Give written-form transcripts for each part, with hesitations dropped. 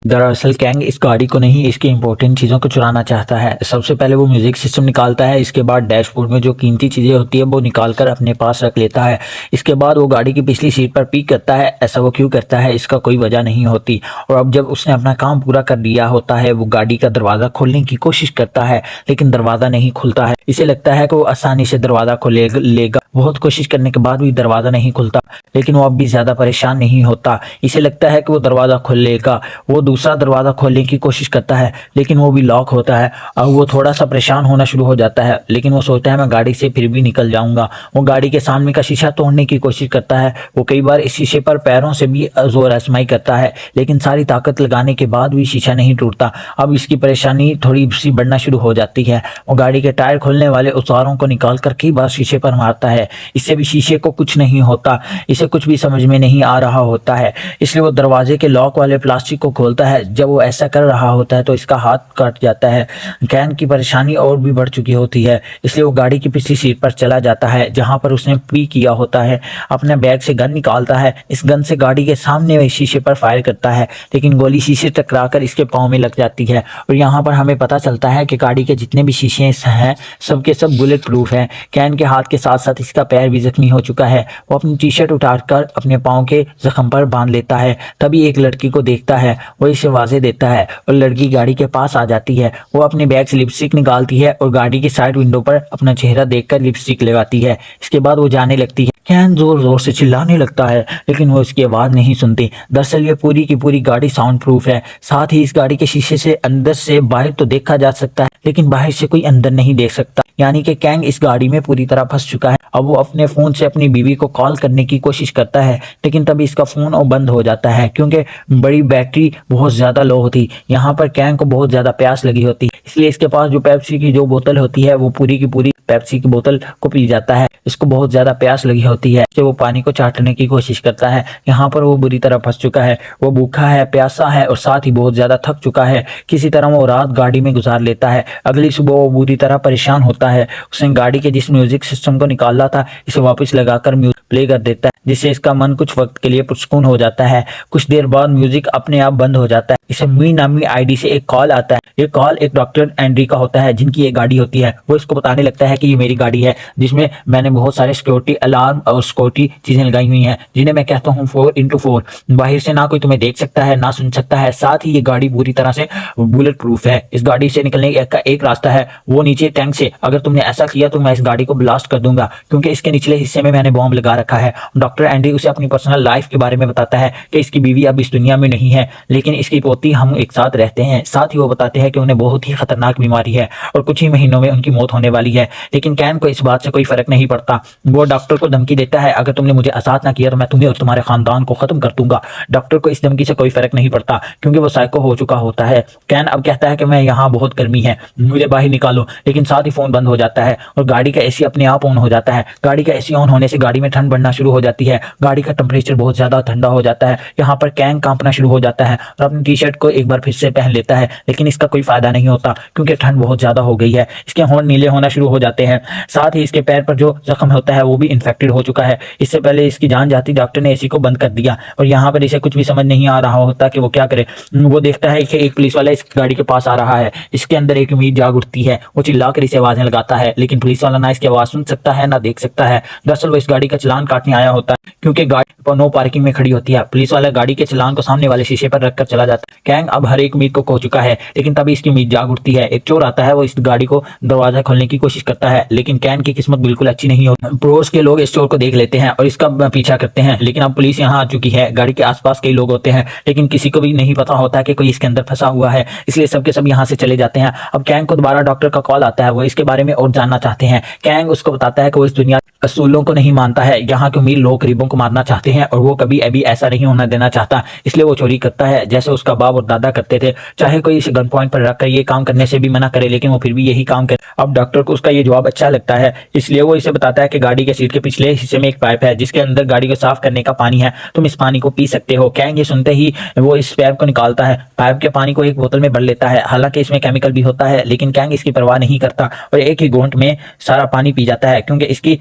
दरअसल कैंग इस गाड़ी को नहीं, इसकी इंपॉर्टेंट चीज़ों को चुराना चाहता है। सबसे पहले वो म्यूजिक सिस्टम निकालता है, इसके बाद डैशबोर्ड में जो कीमती चीज़ें होती है वो निकाल कर अपने पास रख लेता है। इसके बाद वो गाड़ी की पिछली सीट पर पीक करता है। ऐसा वो क्यों करता है इसका कोई वजह नहीं होती। और अब जब उसने अपना काम पूरा कर लिया होता है, वो गाड़ी का दरवाज़ा खोलने की कोशिश करता है, लेकिन दरवाज़ा नहीं खुलता है। इसे लगता है कि वो आसानी से दरवाज़ा खोले लेगा। बहुत कोशिश करने के बाद भी दरवाज़ा नहीं खुलता, लेकिन वो अब भी ज़्यादा परेशान नहीं होता। इसे लगता है कि वो दरवाज़ा खोल लेगा। वो दूसरा दरवाज़ा खोलने की कोशिश करता है, लेकिन वो भी लॉक होता है। अब वो थोड़ा सा परेशान होना शुरू हो जाता है, लेकिन वो सोचता है मैं गाड़ी से फिर भी निकल जाऊंगा। वो गाड़ी के सामने का शीशा तोड़ने की कोशिश करता है। वो कई बार इस शीशे पर पैरों से भी जोर आजमाई करता है, लेकिन सारी ताकत लगाने के बाद भी शीशा नहीं टूटता। अब इसकी परेशानी थोड़ी सी बढ़ना शुरू हो जाती है। वो गाड़ी के टायर खोलने वाले औजारों को निकाल कर कई बार शीशे पर मारता है। इससे भी शीशे को कुछ नहीं होता। इसे कुछ भी समझ में नहीं आ रहा होता है, इसलिए वो दरवाजे के लॉक वाले प्लास्टिक को खोलता है। जब वो ऐसा कर रहा होता है तो इसका हाथ कट जाता है। कैन की परेशानी और भी बढ़ चुकी होती है, इसलिए वो गाड़ी की पिछली सीट पर चला जाता है जहां पर उसने पी किया होता है। अपने बैग से गन निकालता है। इस गन से गाड़ी के सामने वाले शीशे पर फायर करता है, लेकिन गोली शीशे टकराकर इसके पाँव में लग जाती है। और यहाँ पर हमें पता चलता है कि गाड़ी के जितने भी शीशे हैं सबके सब बुलेट प्रूफ हैं। कैन के हाथ के साथ साथ इसका पैर भी जख्मी हो चुका है। वो अपनी टी शर्ट उतारकर अपने पाँव के जख्म पर बांध लेता है। तभी एक लड़की को देखता है, वो इसे आवाज़ें देता है और लड़की गाड़ी के पास आ जाती है। वो अपने बैग से लिपस्टिक निकालती है और गाड़ी की साइड विंडो पर अपना चेहरा देखकर लिपस्टिक लगाती है। इसके बाद वो जाने लगती है। कैन जोर जोर से चिल्लाने लगता है, लेकिन वो इसकी आवाज़ नहीं सुनती। दरअसल ये पूरी की पूरी गाड़ी साउंड प्रूफ है। साथ ही इस गाड़ी के शीशे से अंदर से बाहर तो देखा जा सकता है, लेकिन बाहर से कोई अंदर नहीं देख सकता। यानी कि कैंग इस गाड़ी में पूरी तरह फंस चुका है। अब वो अपने फ़ोन से अपनी बीवी को कॉल करने की कोशिश करता है, लेकिन तभी इसका फ़ोन और बंद हो जाता है, क्योंकि बड़ी बैटरी बहुत ज़्यादा लो होती। यहाँ पर कैंग को बहुत ज़्यादा प्यास लगी होती, इसलिए इसके पास जो पेप्सी की जो बोतल होती है वो पूरी की पूरी पेप्सी की बोतल को पी जाता है। इसको बहुत ज़्यादा प्यास लगी होती है, इससे वो पानी को चाटने की कोशिश करता है। यहाँ पर वो बुरी तरह फंस चुका है। वो भूखा है, प्यासा है और साथ ही बहुत ज़्यादा थक चुका है। किसी तरह वो रात गाड़ी में गुजार लेता है। अगली सुबह वो बुरी तरह परेशान होता है। उसने गाड़ी के जिस म्यूजिक सिस्टम को निकाला था इसे वापस लगाकर म्यूजिक प्ले कर देता है, जिससे इसका मन कुछ वक्त के लिए पुरसकून हो जाता है। कुछ देर बाद म्यूजिक अपने आप बंद हो जाता है। इसे मी नामी आईडी से एक कॉल आता है। ये कॉल एक डॉक्टर एंड्री का होता है, जिनकी ये गाड़ी होती है। वो इसको बताने लगता है कि ये मेरी गाड़ी है, जिसमें मैंने बहुत सारे सिक्योरिटी अलार्म और सिक्योरिटी चीजें लगाई हुई हैं, जिन्हें मैं कहता हूँ 4x4। बाहर से ना कोई तुम्हें देख सकता है ना सुन सकता है। साथ ही ये गाड़ी पूरी तरह से बुलेट प्रूफ है। इस गाड़ी से निकलने का एक रास्ता है, वो नीचे टैंक से। अगर तुमने ऐसा किया तो मैं इस गाड़ी को ब्लास्ट कर दूंगा, क्योंकि इसके निचले हिस्से में मैंने बॉम्ब लगा रखा है। डॉक्टर एंड्री उसे अपनी पर्सनल लाइफ के बारे में बताता है कि इसकी बीवी अब इस दुनिया में नहीं है, लेकिन इसकी पोती हम एक साथ रहते हैं। साथ ही वो बताते हैं कि उन्हें बहुत ही खतरनाक बीमारी है और कुछ ही महीनों में उनकी मौत होने वाली है। लेकिन कैन को इस बात से कोई फर्क नहीं पड़ता। वो डॉक्टर को धमकी देता है, अगर तुमने मुझे आजाद ना किया तो मैं तुम्हें और तुम्हारे खानदान को खत्म कर दूंगा। डॉक्टर को इस धमकी से कोई फर्क नहीं पड़ता, क्योंकि वो साइको हो चुका होता है। कैन अब कहता है कि मैं यहाँ बहुत गर्मी है, मुझे बाहर निकालो, लेकिन साथ ही फोन बंद हो जाता है और गाड़ी का एसी अपने आप ऑन हो जाता है। गाड़ी का एसी ऑन होने से गाड़ी में ठंड बढ़ना शुरू हो जाती है। गाड़ी का टेम्परेचर बहुत ज्यादा ठंडा हो जाता है। यहाँ पर कैन कांपना शुरू हो जाता है और अपनी टी शर्ट को एक बार फिर से पहन लेता है, लेकिन इसका कोई फायदा नहीं होता, क्योंकि ठंड बहुत ज्यादा हो गई है। इसके होंठ नीले होना शुरू हो जाते हैं। साथ ही इसके पैर पर जो जख्म होता है वो भी इन्फेक्टेड हो चुका है। इससे पहले इसकी जान जाती डॉक्टर ने एसी को बंद कर दिया और यहाँ पर इसे कुछ भी समझ नहीं आ रहा होता कि वो क्या करे। वो देखता है कि एक पुलिस वाला इस गाड़ी के पास आ रहा है। इसके अंदर एक उम्मीद जाग उठती है। वो चिल्लाकर इसे आवाजें लगाता है, लेकिन पुलिस वाला ना इसकी आवाज सुन सकता है ना देख सकता है। दरअसल वो इस गाड़ी का चालान काटने आया होता है, क्योंकि गाड़ी नो पार्किंग में खड़ी होती है। पुलिस वाला गाड़ी के चालान को सामने वाले शीशे पर रखकर चला जाता है। कैंग अब हर एक उम्मीद को खो चुका है, लेकिन तभी इसकी उम्मीद जाग उठती है। एक चोर आता है, वो इस गाड़ी को दरवाजा खोलने की कोशिश करता है, लेकिन कैन की किस्मत बिल्कुल अच्छी नहीं होती। पड़ोस के लोग इस चोर को देख लेते हैं और इसका पीछा करते हैं, लेकिन अब पुलिस यहाँ आ चुकी है। गाड़ी के आसपास कई लोग होते हैं, लेकिन किसी को भी नहीं पता होता कि कोई इसके अंदर फंसा हुआ है, इसलिए सबके सब यहाँ से चले जाते हैं। अब कैंग को दोबारा डॉक्टर का कॉल आता है। वो इसके बारे में और जानना चाहते हैं। कैंग उसको बताता है कि वो इस दुनिया असूलों को नहीं मानता है। यहाँ के अमीर लोग गरीबों को मारना चाहते हैं और वो कभी अभी ऐसा नहीं होना देना चाहता, इसलिए वो चोरी करता है, जैसे उसका बाप और दादा करते थे। चाहे कोई इसे गन पॉइंट पर रखकर ये काम करने से भी मना करे, लेकिन वो फिर भी यही काम करे। अब डॉक्टर को उसका ये जवाब अच्छा लगता है, इसलिए वो इसे बताता है कि गाड़ी के सीट के पिछले हिस्से में एक पाइप है, जिसके अंदर गाड़ी को साफ करने का पानी है। तुम इस पानी को पी सकते हो। कैंग ये सुनते ही वो इस पाइप को निकालता है। पाइप के पानी को एक बोतल में भर लेता है। हालांकि इसमें केमिकल भी होता है, लेकिन कैंग इसकी परवाह नहीं करता और एक ही घूंट में सारा पानी पी जाता है, क्योंकि इसकी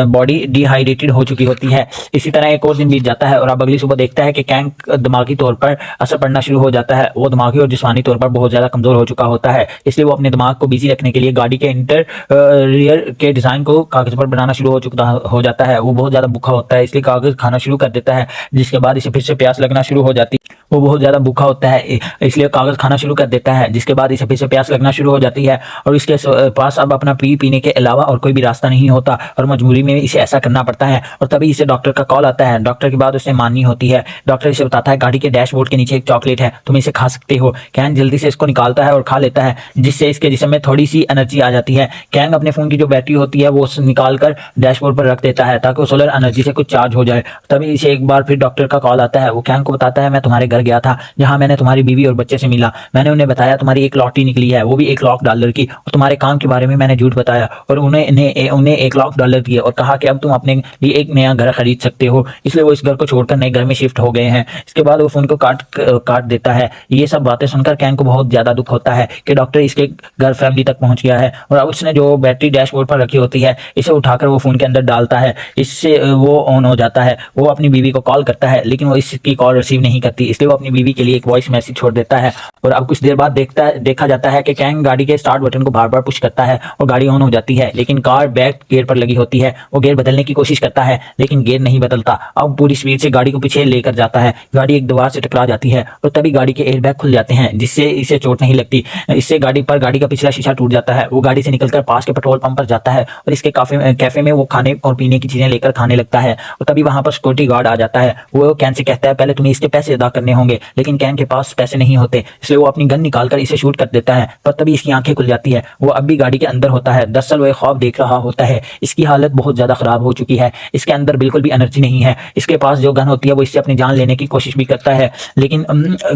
बॉडी डिहाइड्रेटेड हो चुकी होती है। इसी तरह एक और दिन बीत जाता है और अब अगली सुबह देखता है कि कैंग दिमागी तौर पर असर पड़ना शुरू हो जाता है। वो दिमागी और जिस्मानी तौर पर बहुत ज़्यादा कमज़ोर हो चुका होता है, इसलिए वो अपने दिमाग को बिजी रखने के लिए गाड़ी के इंटीरियर के डिज़ाइन को कागज़ पर बनाना शुरू हो जाता है। वो बहुत ज़्यादा भूखा होता है, इसलिए कागज़ खाना शुरू कर देता है, जिसके बाद इसे फिर से प्यास लगना शुरू हो जाती है। वो बहुत ज़्यादा भूखा होता है, इसलिए कागज़ खाना शुरू कर देता है, जिसके बाद इसे फिर से प्यास लगना शुरू हो जाती है और इसके पास अब अपना पीने के अलावा और कोई भी रास्ता नहीं होता और मजबूरी में इसे ऐसा करना पड़ता है। और तभी इसे डॉक्टर का कॉल आता है। डॉक्टर की बात उसे माननी होती है। डॉक्टर इसे बताता है गाड़ी के डैशबोर्ड के नीचे एक चॉकलेट है, तुम इसे खा सकते हो। कैंग जल्दी से इसको निकालता है और खा लेता है, जिससे इसके जिस्म में थोड़ी सी एनर्जी आ जाती है। कैंग अपने फ़ोन की जो बैटरी होती है वो निकाल कर डैशबोर्ड पर रख देता है ताकि वो सोलर एनर्जी से कुछ चार्ज हो जाए। तभी इसे एक बार फिर डॉक्टर का कॉल आता है। वो कैंग को बताता है मैं तुम्हारे घर गया था जहाँ मैंने तुम्हारी बीवी और बच्चे से मिला। मैंने उन्हें बताया तुम्हारी एक लॉटरी निकली है, वो भी $1 लाख की, और तुम्हारे काम के बारे में मैंने झूठ बताया और उन्हें $1 लाख दिए और कहा कि अब तुम अपने लिए एक नया घर खरीद सकते हो। इसलिए वो इस घर को छोड़कर नए घर में शिफ्ट हो गए हैं। इसके बाद वो फोन को काट देता है। ये सब बातें सुनकर कैंग को बहुत ज्यादा दुख होता है कि डॉक्टर इसके घर फैमिली तक पहुंच गया है और अब उसने जो बैटरी डैशबोर्ड पर रखी होती है इसे उठाकर वो फोन के अंदर डालता है। इससे वो ऑन हो जाता है। वो अपनी बीवी को कॉल करता है लेकिन वो इसकी कॉल रिसीव नहीं करती, इसलिए वो अपनी बीवी के लिए एक वॉइस मैसेज छोड़ देता है। और अब कुछ देर बाद देखा जाता है कि कैंग गाड़ी के स्टार्ट बटन को बार बार पुश करता है और गाड़ी ऑन हो जाती है, लेकिन कार बैक गियर पर लगी होती है। वो गियर बदलने की कोशिश करता है लेकिन गियर नहीं बदलता। अब पूरी स्पीड से गाड़ी को पीछे लेकर जाता है। गाड़ी एक दीवार से टकरा जाती है और तभी गाड़ी के एयरबैग खुल जाते हैं, जिससे इसे चोट नहीं लगती। इससे गाड़ी का पिछला शीशा टूट जाता है। वो गाड़ी से निकलकर पास के पेट्रोल पंप पर जाता है और इसके कैफे में वो खाने और पीने की चीजें लेकर खाने लगता है। और तभी वहां पर सिक्योरिटी गार्ड आ जाता है। वो कैन से कहता है पहले तुम्हें इसके पैसे अदा करने होंगे, लेकिन कैन के पास पैसे नहीं होते, इसलिए वो अपनी गन निकालकर इसे शूट कर देता है। पर तभी इसकी आंखें खुल जाती है। वो अब भी गाड़ी के अंदर होता है। दरअसल वो एक ख्वाब देख रहा होता है। इसकी हालत बहुत ज्यादा खराब हो चुकी है, इसके अंदर बिल्कुल भी एनर्जी नहीं है। इसके पास जो गन होती है वो इससे अपनी जान लेने की कोशिश भी करता है, लेकिन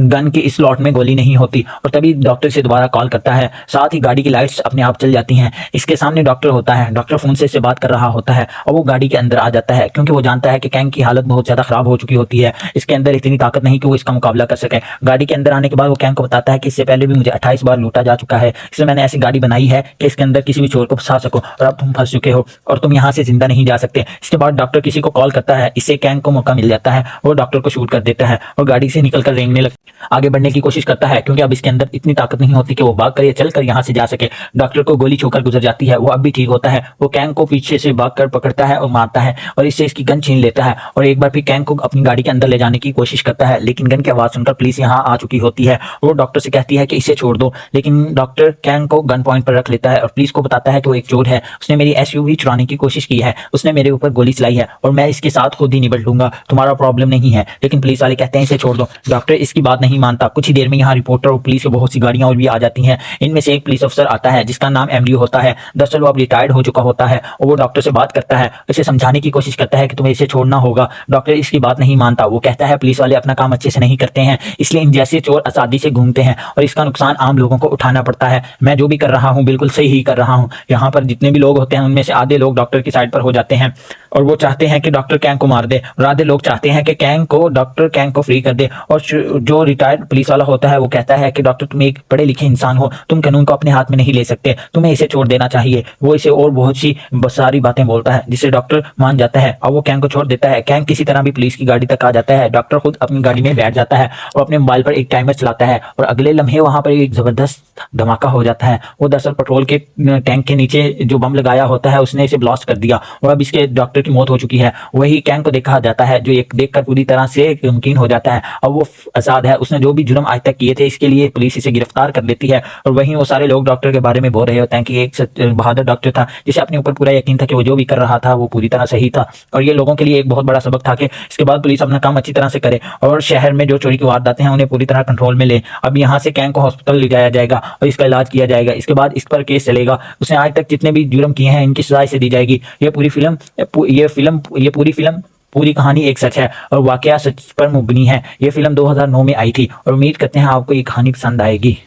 गन की इस स्लॉट में गोली नहीं होती। और तभी डॉक्टर से दोबारा कॉल करता है। साथ ही गाड़ी की लाइट्स अपने आप चल जाती हैं। इसके सामने डॉक्टर होता है। डॉक्टर फोन से बात कर रहा होता है और वो गाड़ी के अंदर आ जाता है, क्योंकि वो जानता है कि कैंग की हालत बहुत ज्यादा खराब हो चुकी होती है। इसके अंदर इतनी ताकत नहीं कि वो इसका मुकाबला कर सके। गाड़ी के अंदर आने के बाद वो कैंग को बताता है कि इससे पहले भी मुझे 28 बार लूटा जा चुका है, इसलिए मैंने ऐसी गाड़ी बनाई है कि इसके अंदर किसी भी चोर को फंसा सको, और अब तुम फंस चुके हो और तुम यहाँ से जिंदा नहीं जा सकते। इसके बाद डॉक्टर किसी को कॉल करता है। इससे कैंग को मौका मिल जाता है। वो डॉक्टर को शूट कर देता है और गाड़ी से निकलकर रेंगने आगे बढ़ने की कोशिश करता है, क्योंकि अब इसके अंदर इतनी ताकत नहीं होती कि वो भाग कर या चल कर यहाँ से जा सके। डॉक्टर को गोली छूकर गुजर जाती है। वो अब भी ठीक होता है। वो कैंग को पीछे से भागकर पकड़ता है और मारता है और इससे इसकी गन छीन लेता है और एक बार फिर कैंग को अपनी गाड़ी के अंदर ले जाने की कोशिश करता है, लेकिन गन की आवाज सुनकर पुलिस यहाँ आ चुकी होती है। वो डॉक्टर से कहती है कि इसे छोड़ दो, लेकिन डॉक्टर कैंग को गन पॉइंट पर रख लेता है और पुलिस को बताता है कि वो एक चोर है, उसने मेरी एसयूवी चुराने की कोशिश की है, उसने मेरे ऊपर गोली चलाई है और मैं इसके साथ खुद ही निपट लूंगा, तुम्हारा प्रॉब्लम नहीं है। लेकिन पुलिस वाले कहते हैं इसे छोड़ दो। डॉक्टर इसकी बात नहीं मानता। कुछ ही देर में यहाँ रिपोर्टर और पुलिस की बहुत सी गाड़ियां और भी आ जाती हैं। इनमें से एक पुलिस अफसर आता है जिसका नाम एमडी होता है। दरअसल वो अब रिटायर्ड हो चुका होता है और वो डॉक्टर से बात करता है, इसे समझाने की कोशिश करता है कि तुम्हें इसे छोड़ना होगा। डॉक्टर इसकी बात नहीं मानता। वो कहता है पुलिस वाले अपना काम अच्छे से नहीं करते हैं, इसलिए इन जैसे चोर आजादी से घूमते हैं और इसका नुकसान आम लोगों को उठाना पड़ता है। मैं जो भी कर रहा हूँ बिल्कुल सही ही कर रहा हूँ। यहाँ पर जितने भी लोग होते हैं उनमें से आधे लोग डॉक्टर की साइड पर हो जाते हैं और वो चाहते हैं कि डॉक्टर कैंग को मार दे, और आधे लोग चाहते हैं कि डॉक्टर कैंग को फ्री कर दे। और जो रिटायर्ड पुलिस वाला होता है वो कहता है कि डॉक्टर तुम एक पढ़े लिखे इंसान हो, तुम कानून को अपने हाथ में नहीं ले सकते, तुम्हें इसे छोड़ देना चाहिए। वो इसे और बहुत सी सारी बातें बोलता है जिससे डॉक्टर मान जाता है और वो कैंग को छोड़ देता है। कैंग किसी तरह भी पुलिस की गाड़ी तक आ जाता है। डॉक्टर खुद अपनी गाड़ी में बैठ जाता है और अपने मोबाइल पर एक टाइमर चलाता है और अगले लम्हे वहां पर एक जबरदस्त धमाका हो जाता है। वो दरअसल पेट्रोल के टैंक के नीचे जो बम लगाया होता है उसने इसे ब्लास्ट कर दिया और अब इसके डॉक्टर की मौत हो चुकी है। वही कैंग को देखा जाता है जो एक देखकर पूरी तरह से मुमकिन हो जाता है। अब वो आजाद है। उसने जो भी जुर्म आज तक किए थे इसके लिए पुलिस इसे गिरफ्तार कर लेती है और वहीं वो सारे लोग डॉक्टर के बारे में बोल रहे होते हैं कि एक बहादुर डॉक्टर था जिसे अपने ऊपर पूरा यकीन था कि वो जो भी कर रहा था वो पूरी तरह सही था। और ये लोगों के लिए एक बहुत बड़ा सबक था कि इसके बाद पुलिस अपना काम अच्छी तरह से करे और शहर में जो चोरी की वारदातें हैं उन्हें पूरी तरह कंट्रोल में ले। अब यहाँ से कैंग को हॉस्पिटल ले जाया जाएगा और इसका इलाज किया जाएगा। इसके बाद इस पर केस चलेगा। उसने आज तक जितने भी जुर्म किए हैं इनकी सजा इसे दी जाएगी। ये पूरी फिल्म पूरी कहानी एक सच है और वाकया सच पर मुबनी है। ये फिल्म 2009 में आई थी और उम्मीद करते हैं आपको ये कहानी पसंद आएगी।